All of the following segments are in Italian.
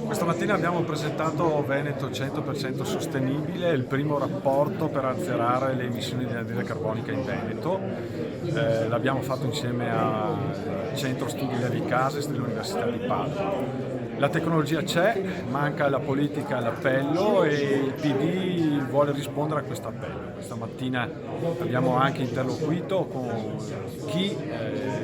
Questa mattina abbiamo presentato Veneto 100% Sostenibile, il primo rapporto per azzerare le emissioni di anidride carbonica in Veneto. L'abbiamo fatto insieme al Centro Studi Levi Cases dell'Università di Padova. La tecnologia c'è, manca la politica e l'appello e il PD vuole rispondere a questo appello. Questa mattina abbiamo anche interloquito con chi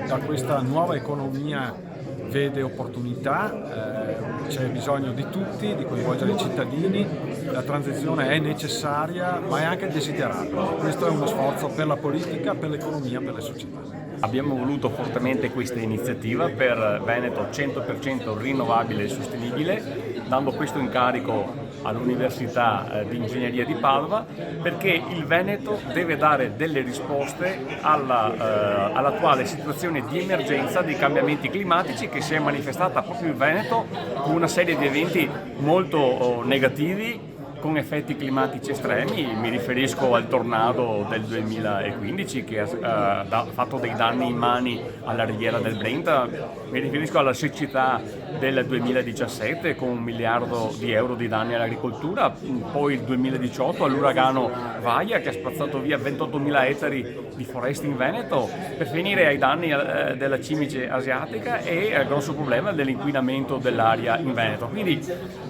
da questa nuova economia vede opportunità, c'è bisogno di tutti, di coinvolgere i cittadini, la transizione è necessaria ma è anche desiderabile. Questo è uno sforzo per la politica, per l'economia, per le società. Abbiamo voluto fortemente questa iniziativa per Veneto 100% rinnovabile e sostenibile, dando questo incarico all'Università di Ingegneria di Padova, perché il Veneto deve dare delle risposte all'attuale situazione di emergenza dei cambiamenti climatici che si è manifestata proprio in Veneto con una serie di eventi molto negativi, con effetti climatici estremi. Mi riferisco al tornado del 2015 che ha fatto dei danni immani alla riviera del Brenta, mi riferisco alla siccità del 2017 con 1 miliardo di euro di danni all'agricoltura, poi il 2018 all'uragano Vaia che ha spazzato via 28.000 ettari di foreste in Veneto, per finire ai danni della cimice asiatica e al grosso problema dell'inquinamento dell'aria in Veneto. Quindi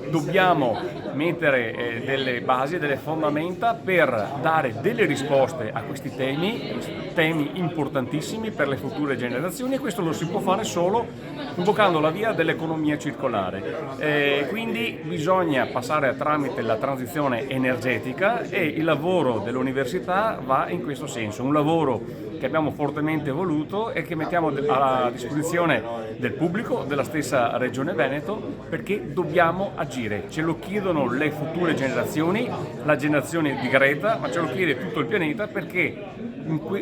dobbiamo mettere delle basi, delle fondamenta per dare delle risposte a questi temi importantissimi per le future generazioni, e questo lo si può fare solo imboccando la via dell'economia circolare. Quindi bisogna passare tramite la transizione energetica e il lavoro dell'università va in questo senso, un lavoro che abbiamo fortemente voluto e che mettiamo a disposizione del pubblico, della stessa Regione Veneto, perché dobbiamo agire. Ce lo chiedono le future generazioni, la generazione di Greta, ma ce lo chiede tutto il pianeta, perché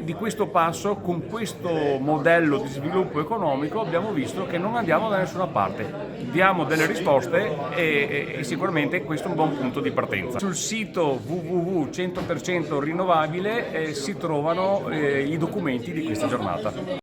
di questo passo, con questo modello di sviluppo economico, abbiamo visto che non andiamo da nessuna parte. Diamo delle risposte e sicuramente questo è un buon punto di partenza. Sul sito www.100% rinnovabile si trovano i documenti di questa giornata.